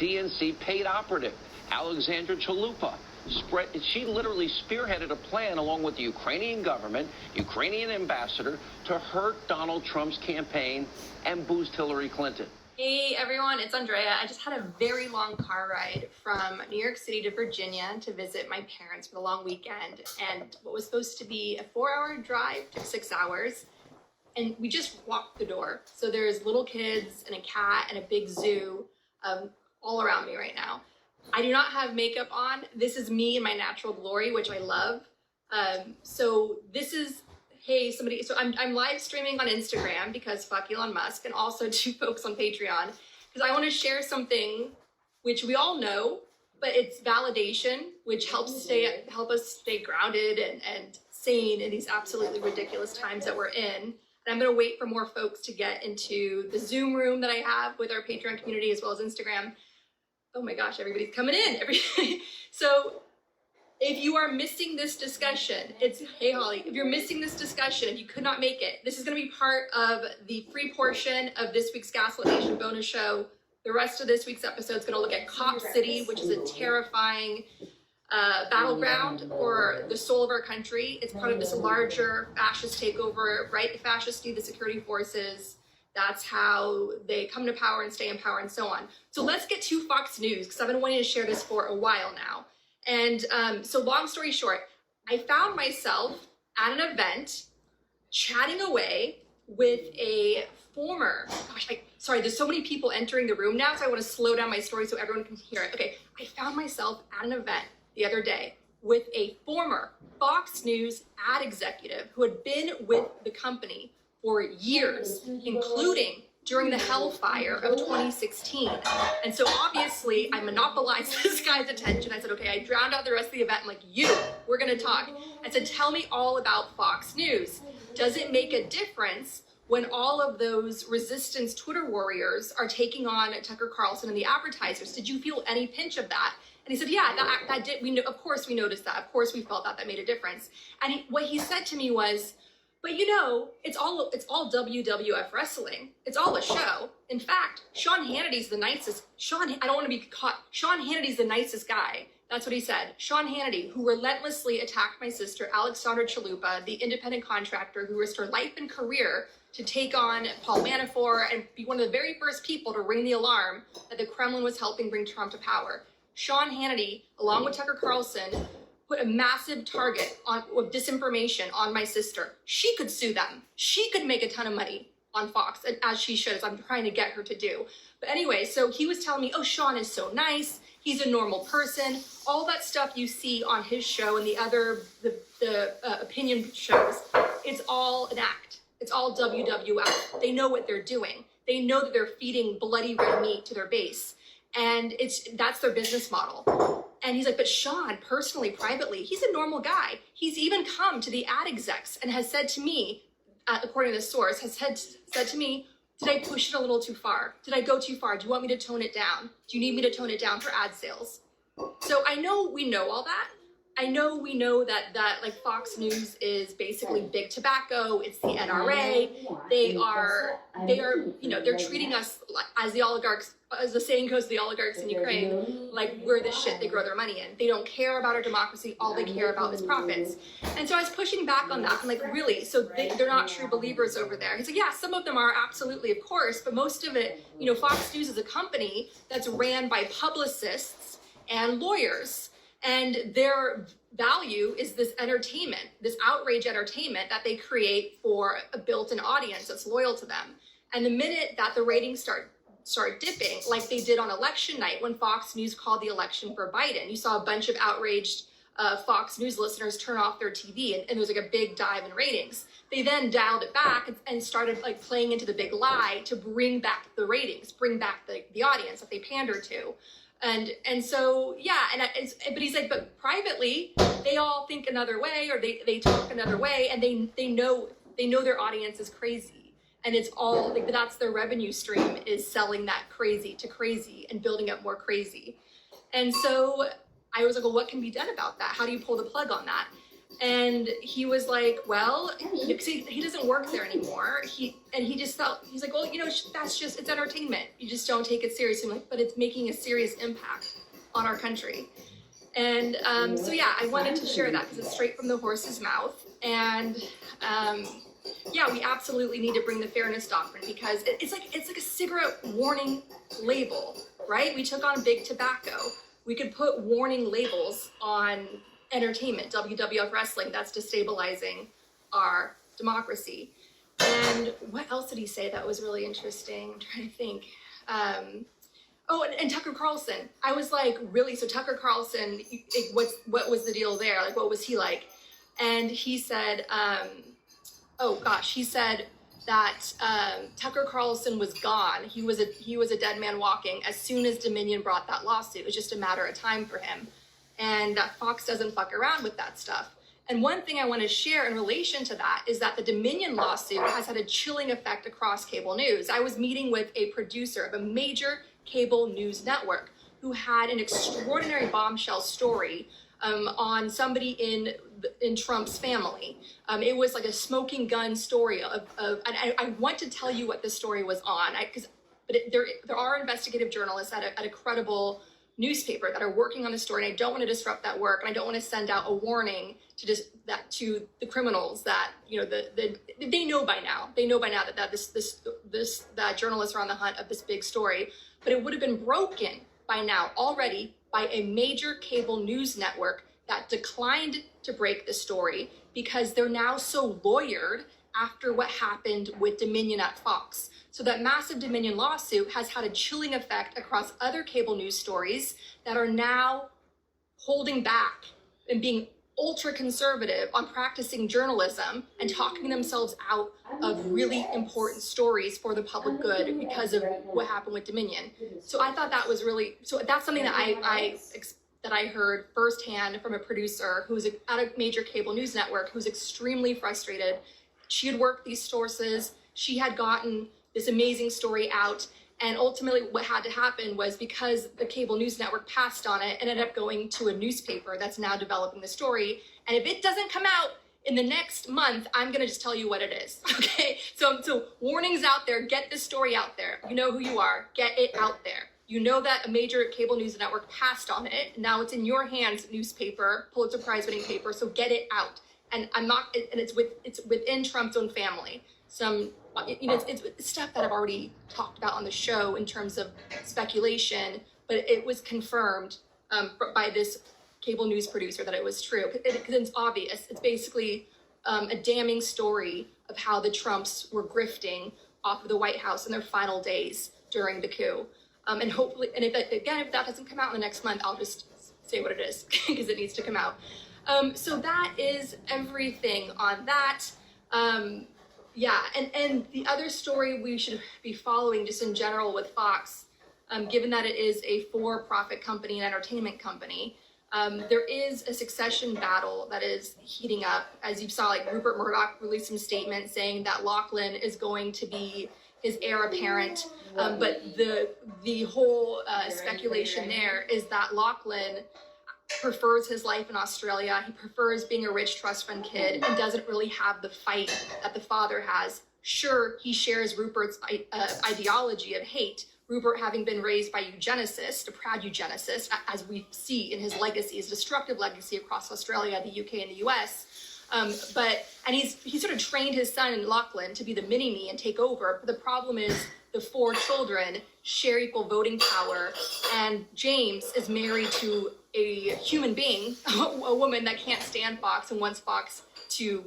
DNC paid operative, Alexandra Chalupa. She literally spearheaded a plan along with the Ukrainian government, Ukrainian ambassador, to hurt Donald Trump's campaign and boost Hillary Clinton. Hey everyone, it's Andrea. I just had a very long car ride from New York City to Virginia to visit my parents for the long weekend. And what was supposed to be a 4-hour drive took 6 hours. And we just walked the door. So there's little kids and a cat and a big zoo all around me right now. I do not have makeup on. This is me in my natural glory, which I love. So this is, hey, somebody, so I'm live streaming on Instagram because fuck Elon Musk, and also to folks on Patreon, because I want to share something which we all know, but it's validation, which help us stay grounded and sane in these absolutely ridiculous times that we're in. And I'm going to wait for more folks to get into the Zoom room that I have with our Patreon community as well as Instagram. Oh my gosh, everybody's coming in. So if you are missing this discussion, hey Holly, if you're missing this discussion, if you could not make it, this is going to be part of the free portion of this week's Gaslit Nation bonus show. The rest of this week's episode is going to look at Cop City, which is a terrifying battleground for the soul of our country. It's part of this larger fascist takeover, right? The fascists need the security forces. That's how they come to power and stay in power and so on. So let's get to Fox News, because I've been wanting to share this for a while now. And so long story short, I found myself at an event chatting away with a former, sorry, there's so many people entering the room now, so I want to slow down my story so everyone can hear it. Okay, I found myself at an event the other day with a former Fox News ad executive who had been with the company for years, including during the hellfire of 2016. And so obviously I monopolized this guy's attention. I said, okay, I drowned out the rest of the event. I'm like, we're gonna talk. I said, tell me all about Fox News. Does it make a difference when all of those resistance Twitter warriors are taking on Tucker Carlson and the advertisers? Did you feel any pinch of that? And he said, yeah, that did, of course we noticed that. Of course we felt that made a difference. And what he said to me was, but you know, it's all WWF wrestling. It's all a show. In fact, Sean Hannity's the nicest. I don't want to be caught. Sean Hannity's the nicest guy. That's what he said. Sean Hannity, who relentlessly attacked my sister, Alexandra Chalupa, the independent contractor who risked her life and career to take on Paul Manafort and be one of the very first people to ring the alarm that the Kremlin was helping bring Trump to power. Sean Hannity, along with Tucker Carlson, put a massive target of disinformation on my sister. She could sue them. She could make a ton of money on Fox, and as she should, as I'm trying to get her to do. But anyway, so he was telling me, oh, Sean is so nice. He's a normal person. All that stuff you see on his show and the other opinion shows, it's all an act. It's all WWF. They know what they're doing. They know that they're feeding bloody red meat to their base. And that's their business model. And he's like, but Sean, personally, privately, he's a normal guy. He's even come to the ad execs and has said to me, according to the source, said to me, did I push it a little too far? Did I go too far? Do you want me to tone it down? Do you need me to tone it down for ad sales? So I know we know all that. I know we know that like Fox News is basically big tobacco. It's the NRA. They are, they're treating us as the oligarchs, as the saying goes, the oligarchs in Ukraine, like we're the shit they grow their money in. They don't care about our democracy. All they care about is profits. And so I was pushing back on that. I'm like, really? So they're not true believers over there? He's like, yeah, some of them are, absolutely, of course, but most of it, Fox News is a company that's ran by publicists and lawyers. And their value is this entertainment, this outrage entertainment that they create for a built-in audience that's loyal to them. And the minute that the ratings start dipping, like they did on election night when Fox News called the election for Biden, you saw a bunch of outraged Fox News listeners turn off their TV, and there was like a big dive in ratings. They then dialed it back and started like playing into the big lie to bring back the ratings, bring back the audience that they pander to. And so, yeah, but he's like, but privately, they all think another way, or they talk another way, and they know their audience is crazy. And it's all, like, that's their revenue stream, is selling that crazy to crazy and building up more crazy. And so I was like, well, what can be done about that? How do you pull the plug on that? And he was like, well, because he doesn't work there anymore. He just felt, he's like, well, that's just, it's entertainment. You just don't take it seriously. I'm like, but it's making a serious impact on our country. And so yeah, I wanted to share that because it's straight from the horse's mouth. And yeah, we absolutely need to bring the fairness doctrine because it's like a cigarette warning label, right? We took on big tobacco. We could put warning labels on entertainment, WWF wrestling, that's destabilizing our democracy. And what else did he say that was really interesting? I'm trying to think. And Tucker Carlson. I was like, really? So Tucker Carlson, what was the deal there? Like, what was he like? And he said, he said that Tucker Carlson was gone. He was a dead man walking as soon as Dominion brought that lawsuit. It was just a matter of time for him. And Fox doesn't fuck around with that stuff. And one thing I want to share in relation to that is that the Dominion lawsuit has had a chilling effect across cable news. I was meeting with a producer of a major cable news network who had an extraordinary bombshell story on somebody in Trump's family. It was like a smoking gun story and I want to tell you what the story was on, but there are investigative journalists at a credible newspaper that are working on the story, and I don't want to disrupt that work, and I don't want to send out a warning to the criminals that they know by now. They know by now that journalists are on the hunt of this big story, but it would have been broken by now already by a major cable news network that declined to break the story because they're now so lawyered after what happened with Dominion at Fox. So that massive Dominion lawsuit has had a chilling effect across other cable news stories that are now holding back and being ultra conservative on practicing journalism and talking themselves out of really important stories for the public good because of what happened with Dominion. So I thought that was that's something that I heard firsthand from a producer who's at a major cable news network who's extremely frustrated. She had worked these sources. She had gotten this amazing story out. And ultimately what had to happen was because the cable news network passed on it, ended up going to a newspaper that's now developing the story. And if it doesn't come out in the next month, I'm gonna just tell you what it is, okay? So warnings out there, get this story out there. You know who you are, get it out there. You know that a major cable news network passed on it. Now it's in your hands, newspaper, Pulitzer Prize winning paper, so get it out. And it's within Trump's own family. It's stuff that I've already talked about on the show in terms of speculation, but it was confirmed by this cable news producer that it was true. Because it's obvious. It's basically a damning story of how the Trumps were grifting off of the White House in their final days during the coup. And hopefully, and if that doesn't come out in the next month, I'll just say what it is because it needs to come out. So that is everything on that. Yeah, and the other story we should be following just in general with Fox, given that it is a for-profit company, an entertainment company, there is a succession battle that is heating up. As you saw, like Rupert Murdoch released some statement saying that Lachlan is going to be his heir apparent, but the whole speculation there is that Lachlan prefers his life in Australia. He prefers being a rich trust fund kid and doesn't really have the fight that the father has. Sure, he shares Rupert's ideology of hate. Rupert having been raised by eugenicists, a proud eugenicist, as we see in his legacy, his destructive legacy across Australia, the UK, and the US. And he sort of trained his son in Lachlan to be the mini-me and take over. But the problem is the 4 children share equal voting power, and James is married to a human being, a woman that can't stand Fox and wants Fox to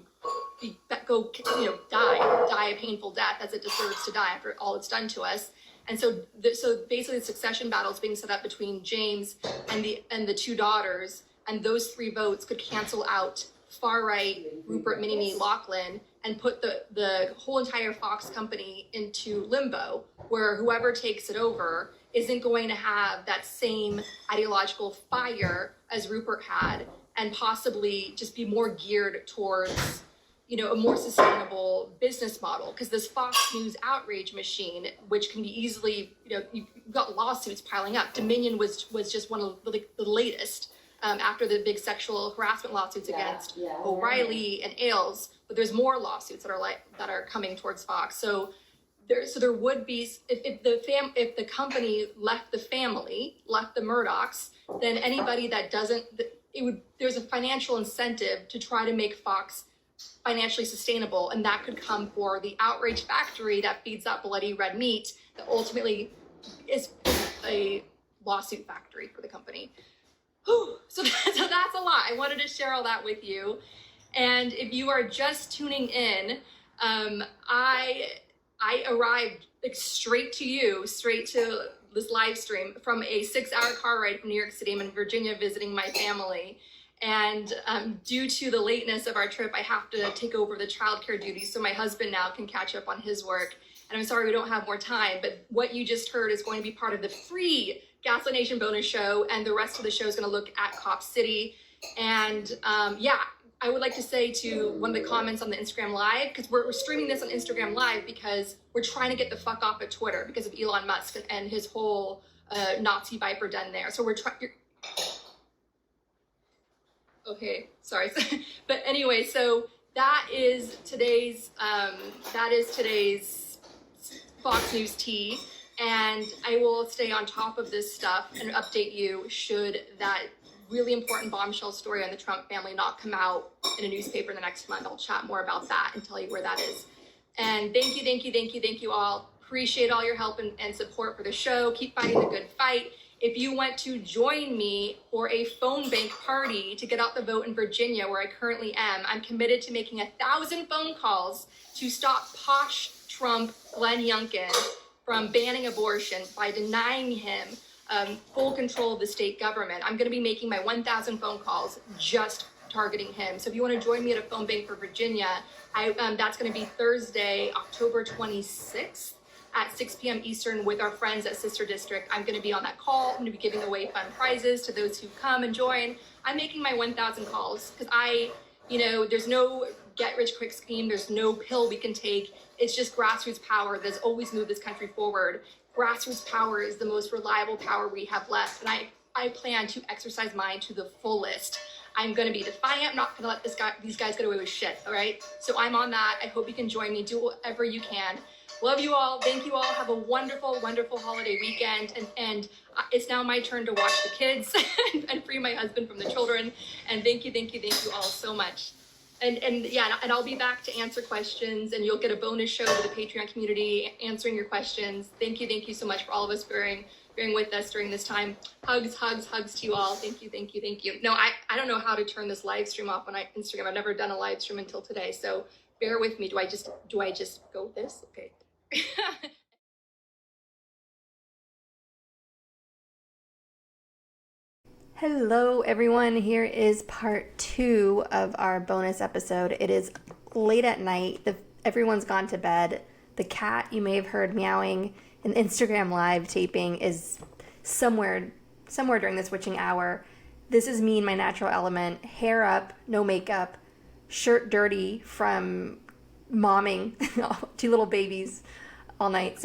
die a painful death as it deserves to die after all it's done to us. And so basically the succession battle is being set up between James and the 2 daughters, and those 3 votes could cancel out far-right Rupert Mini-Me Lachlan and put the whole entire Fox company into limbo, where whoever takes it over isn't going to have that same ideological fire as Rupert had, and possibly just be more geared towards, a more sustainable business model. Because this Fox News outrage machine, which can be easily, you've got lawsuits piling up. Dominion was just one of the latest. after the big sexual harassment lawsuits against O'Reilly and Ailes, but there's more lawsuits that are coming towards Fox. So there would be, if the company left the Murdochs, then anybody that doesn't, there's a financial incentive to try to make Fox financially sustainable, and that could come for the outrage factory that feeds that bloody red meat that ultimately is a lawsuit factory for the company. So that's a lot. I wanted to share all that with you. And if you are just tuning in, I arrived straight to this live stream from a 6-hour car ride from New York City. I'm in Virginia visiting my family. And due to the lateness of our trip, I have to take over the childcare duties so my husband now can catch up on his work. And I'm sorry we don't have more time, but what you just heard is going to be part of the free Gaslit Nation bonus show, and the rest of the show is going to look at Cop City. And I would like to say to one of the comments on the Instagram Live, because we're streaming this on Instagram Live because we're trying to get the fuck off of Twitter because of Elon Musk and his whole Nazi Viper den there. So we're trying. Okay, sorry. But anyway, so that is today's Fox News tea, and I will stay on top of this stuff and update you should that really important bombshell story on the Trump family not come out in a newspaper in the next month. I'll chat more about that and tell you where that is. And thank you all. Appreciate all your help and support for the show. Keep fighting the good fight. If you want to join me for a phone bank party to get out the vote in Virginia, where I currently am, I'm committed to making 1,000 phone calls to stop posh Trump Glenn Youngkin from banning abortion by denying him full control of the state government. I'm going to be making my 1,000 phone calls just targeting him. So if you want to join me at a phone bank for Virginia, that's going to be Thursday, October 26th. At 6 p.m. Eastern with our friends at Sister District. I'm going to be on that call. I'm going to be giving away fun prizes to those who come and join. I'm making my 1,000 calls because there's no get rich quick scheme. There's no pill we can take. It's just grassroots power that's always moved this country forward. Grassroots power is the most reliable power we have left. And I plan to exercise mine to the fullest. I'm going to be defiant. I'm not going to let these guys get away with shit. All right. So I'm on that. I hope you can join me. Do whatever you can. Love you all. Thank you all. Have a wonderful, wonderful holiday weekend. And it's now my turn to watch the kids and free my husband from the children. And thank you all so much. And I'll be back to answer questions, and you'll get a bonus show with the Patreon community answering your questions. Thank you so much for all of us bearing with us during this time. Hugs to you all. Thank you. No, I don't know how to turn this live stream off on Instagram. I've never done a live stream until today, so bear with me. Do I just go with this? Okay. Hello everyone, here is part 2 of our bonus episode. It is late at night, everyone's gone to bed. The cat you may have heard meowing in Instagram live taping is somewhere during this witching hour. This is me in my natural element, hair up, no makeup, shirt dirty from momming 2 little babies all night.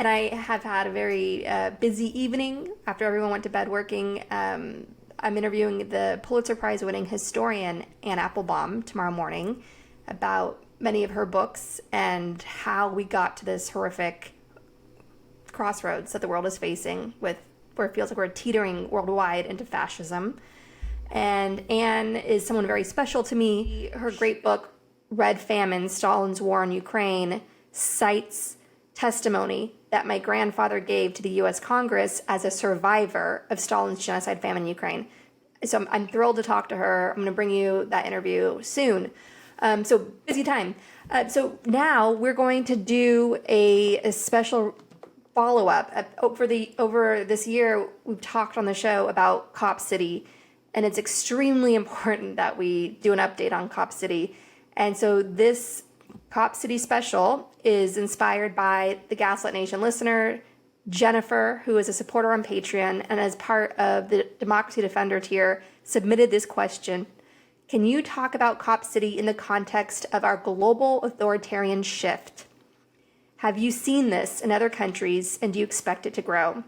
And I have had a very busy evening after everyone went to bed working. I'm interviewing the Pulitzer Prize winning historian Anne Applebaum tomorrow morning about many of her books and how we got to this horrific crossroads that the world is facing, with where it feels like we're teetering worldwide into fascism. And Anne is someone very special to me. Her great book, Red Famine, Stalin's War in Ukraine, cites testimony that my grandfather gave to the U.S. Congress as a survivor of Stalin's genocide famine in Ukraine. So I'm thrilled to talk to her. I'm going to bring you that interview soon. So busy time. So now we're going to do a special follow-up. Over this year, we've talked on the show about Cop City, and it's extremely important that we do an update on Cop City. And so this Cop City special is inspired by the Gaslit Nation listener, Jennifer, who is a supporter on Patreon and as part of the Democracy Defender tier, submitted this question. Can you talk about Cop City in the context of our global authoritarian shift? Have you seen this in other countries, and do you expect it to grow?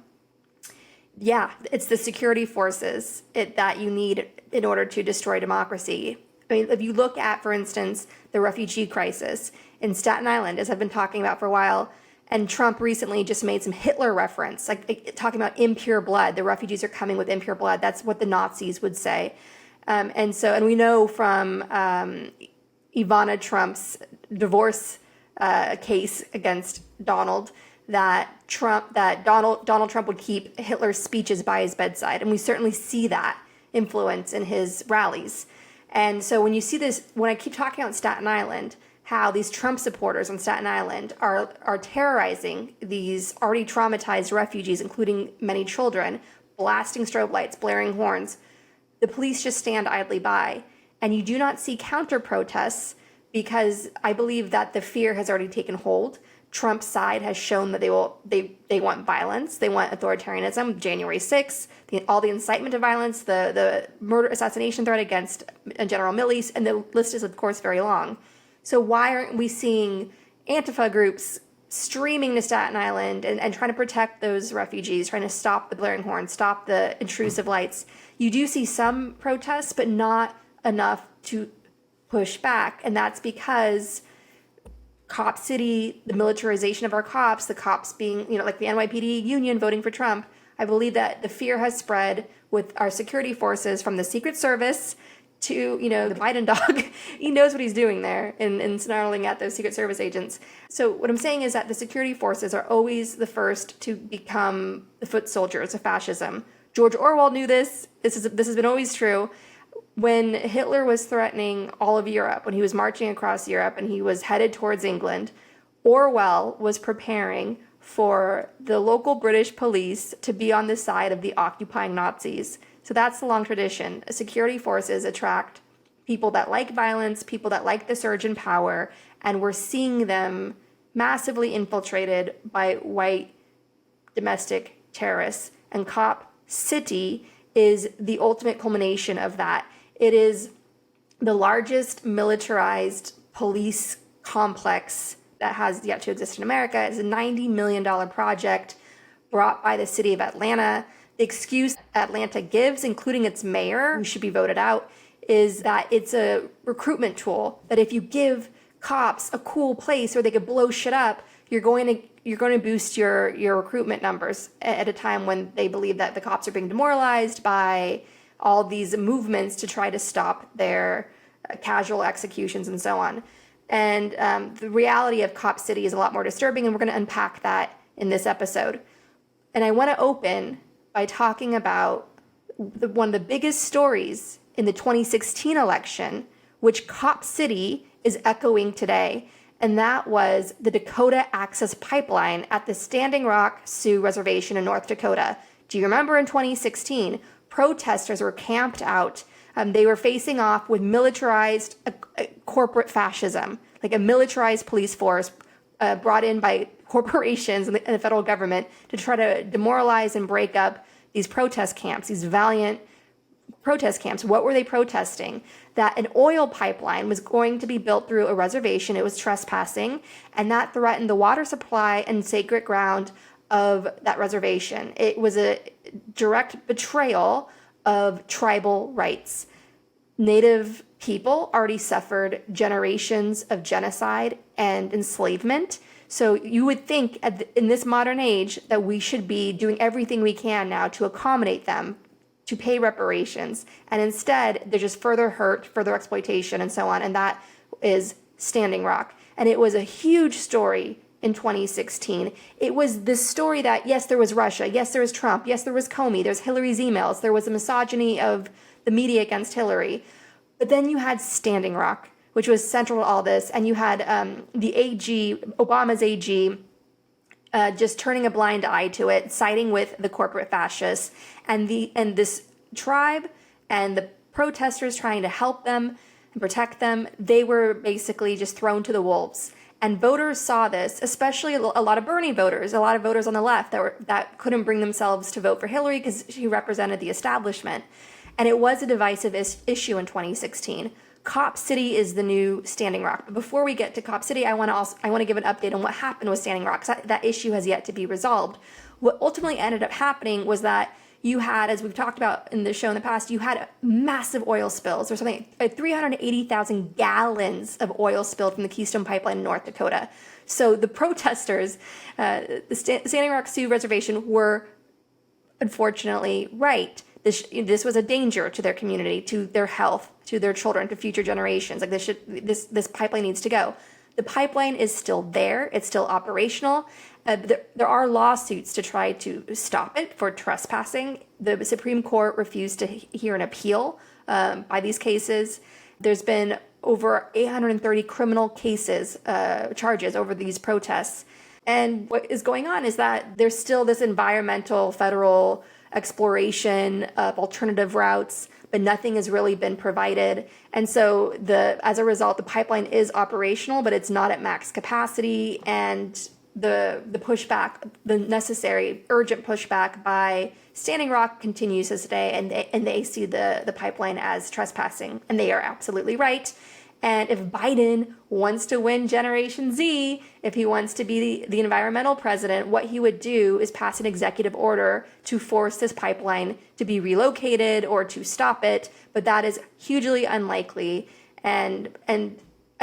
Yeah, it's the security forces that you need in order to destroy democracy. I mean, if you look at, for instance, the refugee crisis in Staten Island, as I've been talking about for a while, and Trump recently just made some Hitler reference, like talking about impure blood. The refugees are coming with impure blood. That's what the Nazis would say. And we know from Ivana Trump's divorce case against Donald that Donald Trump would keep Hitler's speeches by his bedside, and we certainly see that influence in his rallies. And so when you see this, when I keep talking about Staten Island, how these Trump supporters on Staten Island are terrorizing these already traumatized refugees, including many children, blasting strobe lights, blaring horns, the police just stand idly by. And you do not see counter protests because I believe that the fear has already taken hold. Trump's side has shown that they want violence, they want authoritarianism. January 6th, all the incitement to violence, the murder assassination threat against General Milley, and the list is of course very long. So why aren't we seeing Antifa groups streaming to Staten Island and trying to protect those refugees, trying to stop the blaring horns, stop the intrusive lights? You do see some protests, but not enough to push back, and that's because Cop City, the militarization of our cops, the cops being, like the NYPD union voting for Trump, I believe that the fear has spread with our security forces from the Secret Service to, the Biden dog. He knows what he's doing there in snarling at those Secret Service agents. So what I'm saying is that the security forces are always the first to become the foot soldiers of fascism. George Orwell knew this. This has been always true. When Hitler was threatening all of Europe, when he was marching across Europe and he was headed towards England, Orwell was preparing for the local British police to be on the side of the occupying Nazis. So that's the long tradition. Security forces attract people that like violence, people that like the surge in power, and we're seeing them massively infiltrated by white domestic terrorists. And Cop City is the ultimate culmination of that. It is the largest militarized police complex that has yet to exist in America. It's a $90 million project brought by the city of Atlanta. The excuse Atlanta gives, including its mayor, who should be voted out, is that it's a recruitment tool, that if you give cops a cool place where they could blow shit up, you're going to boost your recruitment numbers at a time when they believe that the cops are being demoralized by all these movements to try to stop their casual executions and so on. And the reality of Cop City is a lot more disturbing, and we're going to unpack that in this episode. And I want to open by talking about one of the biggest stories in the 2016 election, which Cop City is echoing today, and that was the Dakota Access Pipeline at the Standing Rock Sioux Reservation in North Dakota. Do you remember in 2016, protesters were camped out. They were facing off with militarized corporate fascism, like a militarized police force brought in by corporations and the federal government to try to demoralize and break up these protest camps, these valiant protest camps. What were they protesting? That an oil pipeline was going to be built through a reservation. It was trespassing, and that threatened the water supply and sacred ground of that reservation. It was a direct betrayal of tribal rights. Native people already suffered generations of genocide and enslavement. So you would think in this modern age that we should be doing everything we can now to accommodate them, to pay reparations. And instead, there's just further hurt, further exploitation, and so on. And that is Standing Rock. And it was a huge story in 2016. It was this story that, yes, there was Russia, yes, there was Trump, yes, there was Comey, there's Hillary's emails, there was the misogyny of the media against Hillary. But then you had Standing Rock, which was central to all this, and you had the AG, Obama's AG, just turning a blind eye to it, siding with the corporate fascists, and this tribe and the protesters trying to help them and protect them, they were basically just thrown to the wolves. And voters saw this, especially a lot of Bernie voters, a lot of voters on the left that couldn't bring themselves to vote for Hillary because she represented the establishment. And it was a divisive issue in 2016. Cop City is the new Standing Rock. But before we get to Cop City, I want to give an update on what happened with Standing Rock, because that issue has yet to be resolved. What ultimately ended up happening was that you had, as we've talked about in the show in the past, you had massive oil spills. There's something like 380,000 gallons of oil spilled from the Keystone Pipeline in North Dakota. So the protesters, the Standing Rock Sioux Reservation, were unfortunately right. This was a danger to their community, to their health, to their children, to future generations. Like this pipeline needs to go. The pipeline is still there. It's still operational. There are lawsuits to try to stop it for trespassing. The Supreme Court refused to hear an appeal by these cases. There's been over 830 criminal cases, charges over these protests. And what is going on is that there's still this environmental federal exploration of alternative routes, but nothing has really been provided. And so as a result, the pipeline is operational, but it's not at max capacity. And the pushback, the necessary urgent pushback by Standing Rock continues to today, and they see the pipeline as trespassing, and they are absolutely right. And if Biden wants to win Generation Z, if he wants to be the environmental president, what he would do is pass an executive order to force this pipeline to be relocated or to stop it. But that is hugely unlikely. And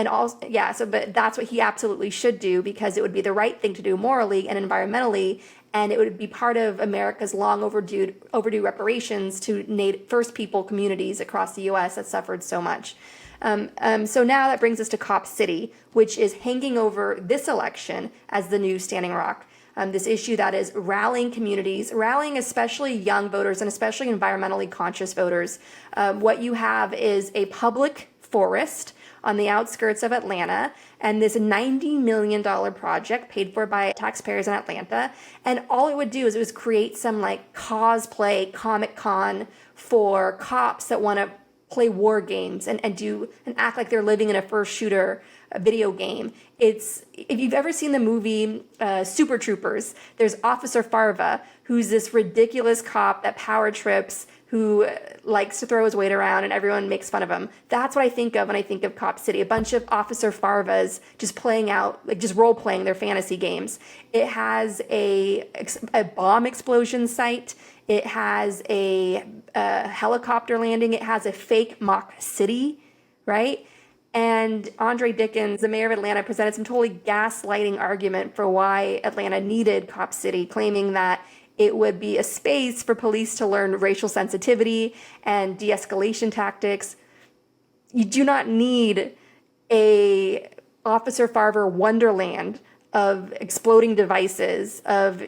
also, yeah, but that's what he absolutely should do, because it would be the right thing to do morally and environmentally. And it would be part of America's long overdue reparations to First People communities across the U.S. that suffered so much. So now that brings us to Cop City, which is hanging over this election as the new Standing Rock. This issue that is rallying communities, rallying especially young voters and especially environmentally conscious voters. What you have is a public forest on the outskirts of Atlanta, and this $90 million project paid for by taxpayers in Atlanta. And all it would do is it was create some like cosplay Comic-Con for cops that want to play war games and act like they're living in a first shooter video game. If you've ever seen the movie Super Troopers, there's Officer Farva, who's this ridiculous cop that power trips, who likes to throw his weight around and everyone makes fun of him. That's what I think of when I think of Cop City. A bunch of Officer Farvas just playing out, like just role playing their fantasy games. It has a bomb explosion site. It has a helicopter landing. It has a fake mock city, right? And Andre Dickens, the mayor of Atlanta, presented some totally gaslighting argument for why Atlanta needed Cop City, claiming that it would be a space for police to learn racial sensitivity and de-escalation tactics. You do not need a Officer Farver wonderland of exploding devices, of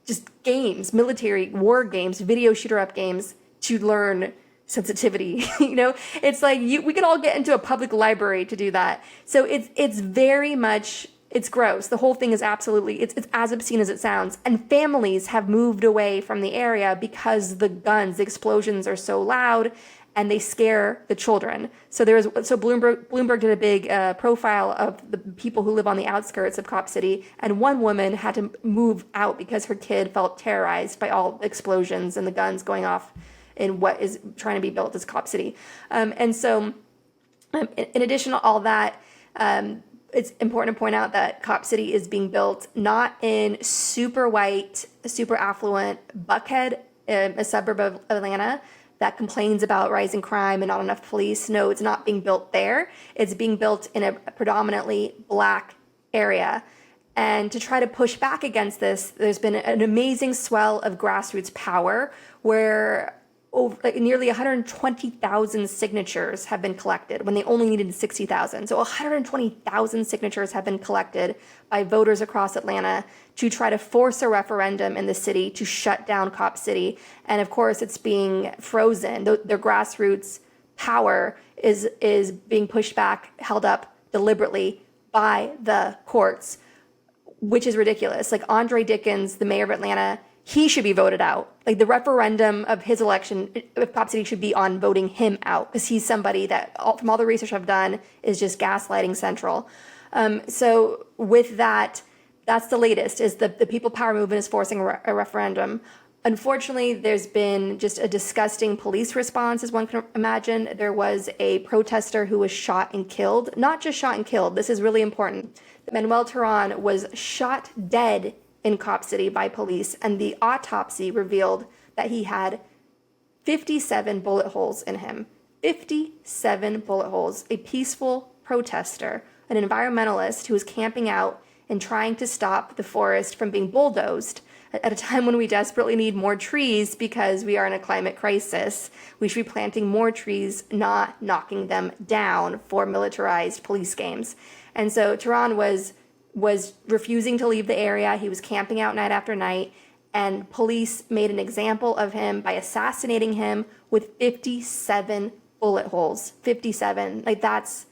just games, military war games, video shooter up games to learn sensitivity. It's like we could all get into a public library to do that. So it's very much, it's gross. The whole thing is absolutely, it's as obscene as it sounds. And families have moved away from the area because the explosions are so loud and they scare the children. So Bloomberg did a big profile of the people who live on the outskirts of Cop City, and one woman had to move out because her kid felt terrorized by all the explosions and the guns going off in what is trying to be built as Cop City. And so in addition to all that, it's important to point out that Cop City is being built not in super white, super affluent Buckhead, a suburb of Atlanta that complains about rising crime and not enough police. No, it's not being built there. It's being built in a predominantly black area. And to try to push back against this, there's been an amazing swell of grassroots power where nearly 120,000 signatures have been collected when they only needed 60,000. So 120,000 signatures have been collected by voters across Atlanta to try to force a referendum in the city to shut down Cop City. And of course, it's being frozen. Their grassroots power is being pushed back, held up deliberately by the courts, which is ridiculous. Like Andre Dickens, the mayor of Atlanta, he should be voted out. Like the referendum of his election of Cop City should be on voting him out, because he's somebody that, from all the research I've done, is just gaslighting central. So with that, that's the latest, is the People Power movement is forcing a referendum. Unfortunately, there's been just a disgusting police response, as one can imagine. There was a protester who was shot and killed. Not just shot and killed, this is really important. Manuel Terán was shot dead in Cop City by police, and the autopsy revealed that he had 57 bullet holes in him. 57 bullet holes. A peaceful protester, an environmentalist who was camping out and trying to stop the forest from being bulldozed at a time when we desperately need more trees because we are in a climate crisis. We should be planting more trees, not knocking them down for militarized police games. And so Terán was refusing to leave the area. He was camping out night after night, and police made an example of him by assassinating him with 57 bullet holes. 57. Like, that's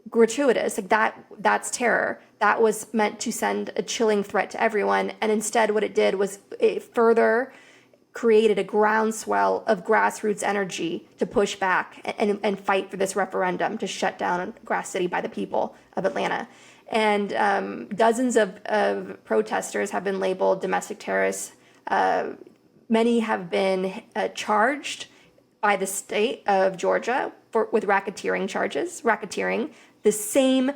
gratuitous. Like, that's terror. That was meant to send a chilling threat to everyone, and instead what it did was it further created a groundswell of grassroots energy to push back and fight for this referendum to shut down Grass City by the people of Atlanta. And dozens of protesters have been labeled domestic terrorists. Many have been charged by the state of Georgia with racketeering charges. Racketeering, the same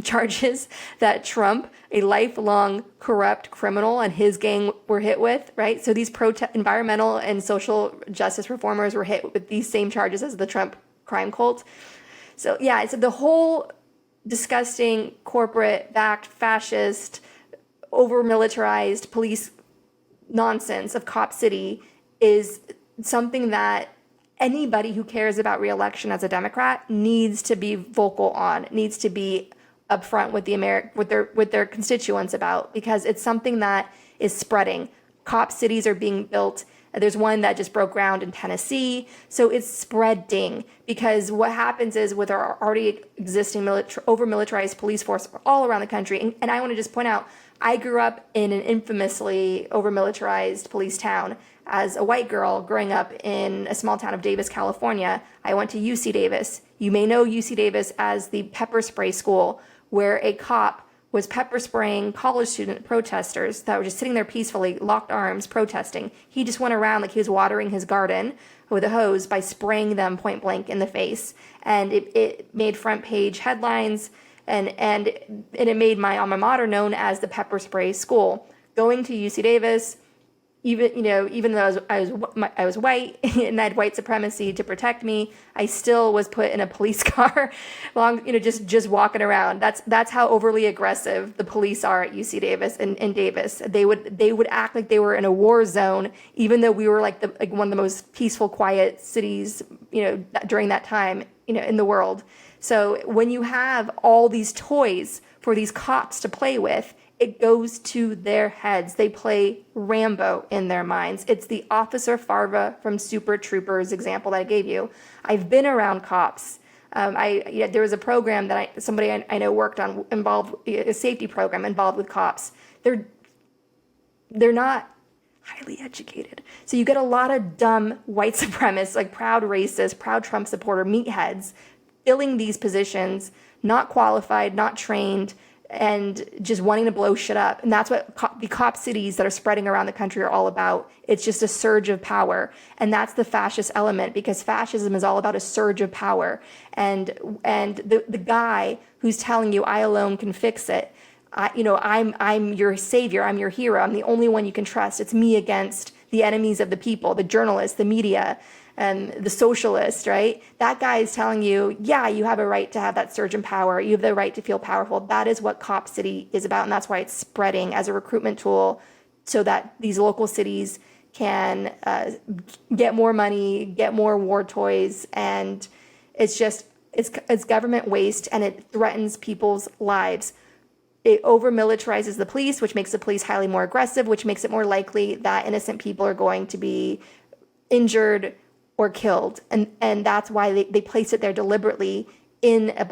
charges that Trump, a lifelong corrupt criminal, and his gang were hit with, right? So these environmental and social justice reformers were hit with these same charges as the Trump crime cult. So yeah, it's the whole disgusting, corporate-backed, fascist, over-militarized police nonsense of Cop City is something that anybody who cares about re-election as a Democrat needs to be vocal on, needs to be upfront with with their constituents about, because it's something that is spreading. Cop cities are being built. There's one that just broke ground in Tennessee. So it's spreading, because what happens is with our already existing over-militarized police force all around the country, and I want to just point out, I grew up in an infamously over-militarized police town. As a white girl growing up in a small town of Davis, California, I went to UC Davis. You may know UC Davis as the pepper spray school, where a cop was pepper spraying college student protesters that were just sitting there peacefully, locked arms, protesting. He just went around like he was watering his garden with a hose by spraying them point blank in the face. And it made front page headlines, and it made my alma mater known as the pepper spray school. Going to UC Davis, even though I was white and I had white supremacy to protect me, I still was put in a police car, just walking around. That's how overly aggressive the police are at UC Davis and in Davis. They would act like they were in a war zone, even though we were like one of the most peaceful, quiet cities, during that time, in the world. So when you have all these toys for these cops to play with, it goes to their heads. They play Rambo in their minds. It's the Officer Farva from Super Troopers example that I gave you. I've been around cops. There was a program that somebody I know worked on, a safety program involved with cops. They're not highly educated. So you get a lot of dumb white supremacists, like proud racists, proud Trump supporter meatheads, filling these positions, not qualified, not trained, and just wanting to blow shit up. And that's what the cop cities that are spreading around the country are all about. It's just a surge of power. And that's the fascist element, because fascism is all about a surge of power. And the guy who's telling you, I alone can fix it, I'm your savior, I'm your hero, I'm the only one you can trust. It's me against the enemies of the people, the journalists, the media, and the socialists, right? That guy is telling you, yeah, you have a right to have that surge in power. You have the right to feel powerful. That is what Cop City is about, and that's why it's spreading as a recruitment tool so that these local cities can get more money, get more war toys, and it's government waste, and it threatens people's lives. It over-militarizes the police, which makes the police highly more aggressive, which makes it more likely that innocent people are going to be injured or killed. And that's why they place it there deliberately in a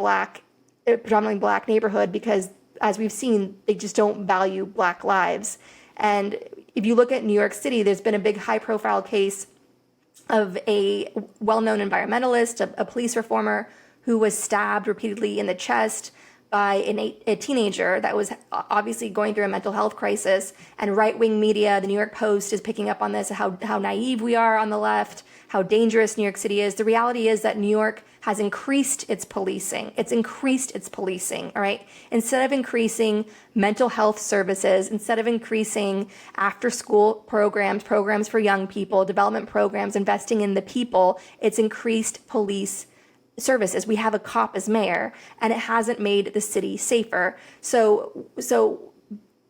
predominantly black neighborhood, because as we've seen, they just don't value black lives. And if you look at New York City, there's been a big high-profile case of a well-known environmentalist, a police reformer, who was stabbed repeatedly in the chest by a teenager that was obviously going through a mental health crisis, and right-wing media, the New York Post, is picking up on this, how naive we are on the left, how dangerous New York City is. The reality is that New York has increased its policing. It's increased its policing, all right? Instead of increasing mental health services, instead of increasing after-school programs for young people, development programs, investing in the people, it's increased police services. We have a cop as mayor, and it hasn't made the city safer. So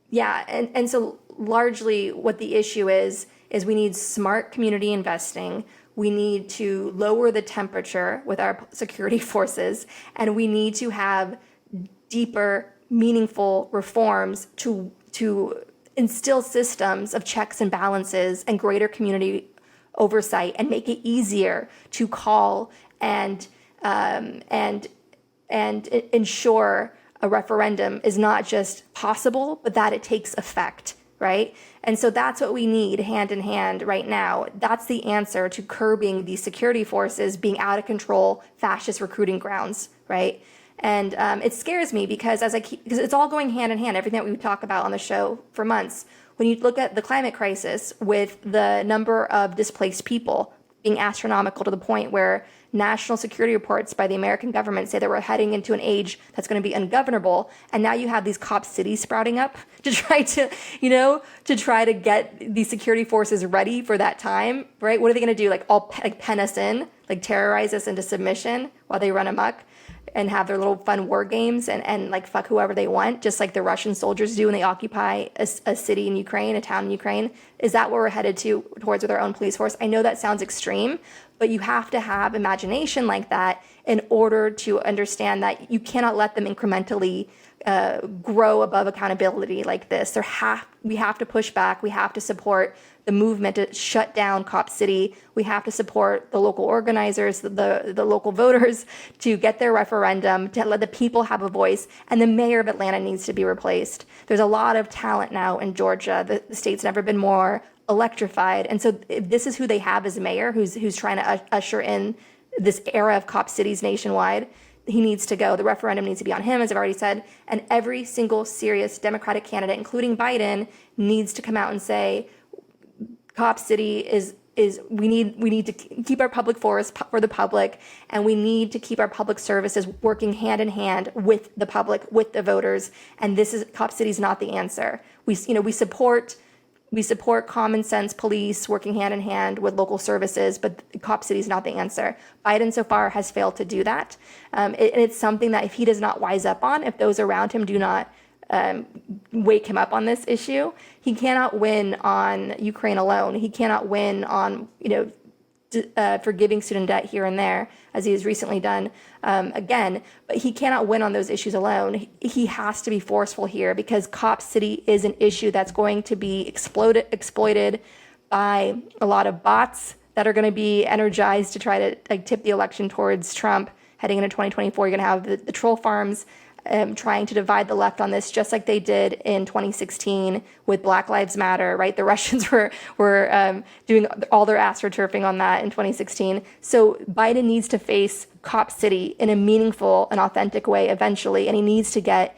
yeah, and so largely what the issue is we need smart community investing. We need to lower the temperature with our security forces, and we need to have deeper, meaningful reforms to instill systems of checks and balances and greater community oversight, and make it easier to call and ensure a referendum is not just possible, but that it takes effect, right? And so that's what we need hand in hand right now. That's the answer to curbing these security forces being out of control, fascist recruiting grounds, right? And it scares me because because it's all going hand in hand, everything that we talk about on the show for months. When you look at the climate crisis with the number of displaced people being astronomical to the point where national security reports by the American government say that we're heading into an age that's going to be ungovernable. And now you have these cop cities sprouting up to try to get these security forces ready for that time, right? What are they going to do? Like pen us in, like terrorize us into submission while they run amok and have their little fun war games and like fuck whoever they want, just like the Russian soldiers do when they occupy a city in Ukraine, a town in Ukraine. Is that what we're headed towards with our own police force? I know that sounds extreme, but you have to have imagination like that in order to understand that you cannot let them incrementally grow above accountability like this. We have to push back. We have to support the movement to shut down Cop City. We have to support the local organizers, the local voters to get their referendum, to let the people have a voice. And the mayor of Atlanta needs to be replaced. There's a lot of talent now in Georgia. The state's never been more electrified. And so if this is who they have as mayor, who's trying to usher in this era of Cop Cities nationwide, he needs to go. The referendum needs to be on him, as I've already said. And every single serious Democratic candidate, including Biden, needs to come out and say, Cop City is we need to keep our public forest for the public, and we need to keep our public services working hand in hand with the public, with the voters. And Cop City is not the answer. We support common sense police working hand in hand with local services, but Cop City is not the answer. Biden so far has failed to do that. It's something that if he does not wise up on, if those around him do not wake him up on this issue, he cannot win on Ukraine alone. He cannot win on, forgiving student debt here and there, as he has recently done again. But he cannot win on those issues alone. He has to be forceful here, because Cop City is an issue that's going to be exploited by a lot of bots that are going to be energized to try to tip the election towards Trump. Heading into 2024, you're going to have the troll farms trying to divide the left on this, just like they did in 2016 with Black Lives Matter, right? The Russians were doing all their astroturfing on that in 2016. So Biden needs to face Cop City in a meaningful and authentic way eventually, and he needs to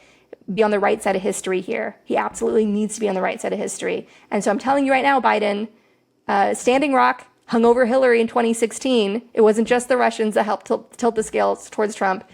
be on the right side of history here. He absolutely needs to be on the right side of history. And so I'm telling you right now, Biden, Standing Rock hung over Hillary in 2016. It wasn't just the Russians that helped tilt the scales towards Trump.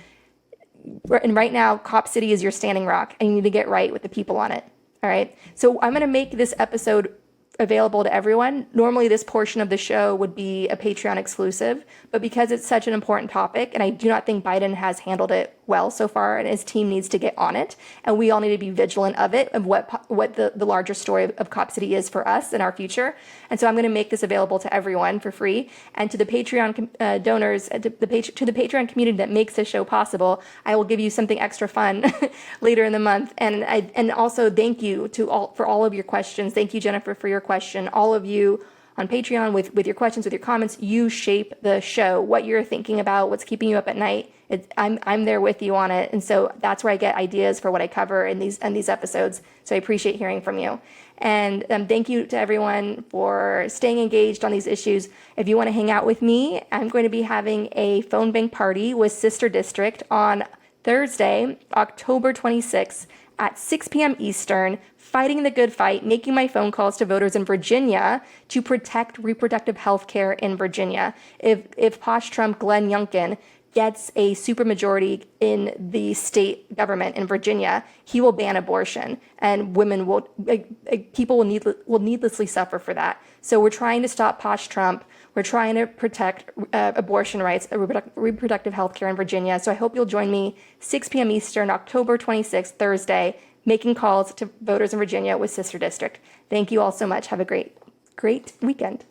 And right now, Cop City is your standing rock, and you need to get right with the people on it. All right. So I'm going to make this episode available to everyone. Normally, this portion of the show would be a Patreon exclusive, but because it's such an important topic, and I do not think Biden has handled it well so far, and his team needs to get on it, and we all need to be vigilant of it, of what the larger story of Cop City is for us and our future. And so I'm going to make this available to everyone for free, and to the Patreon donors, to the Patreon community that makes this show possible, I will give you something extra fun later in the month. And also thank you for all of your questions. Thank you, Jennifer, for your question. All of you on Patreon with your questions, with your comments, you shape the show. What you're thinking about, what's keeping you up at night. I'm there with you on it, and so that's where I get ideas for what I cover in these episodes. So I appreciate hearing from you, and thank you to everyone for staying engaged on these issues. If you want to hang out with me, I'm going to be having a phone bank party with Sister District on Thursday, October 26th at 6 p.m. Eastern, fighting the good fight, making my phone calls to voters in Virginia to protect reproductive health care in Virginia. If Posh Trump Glenn Youngkin gets a supermajority in the state government in Virginia, he will ban abortion, and people will needlessly suffer for that. So we're trying to stop Posh Trump. We're trying to protect abortion rights, reproductive health care in Virginia. So I hope you'll join me 6 p.m. Eastern, October 26th, Thursday, making calls to voters in Virginia with Sister District. Thank you all so much. Have a great weekend.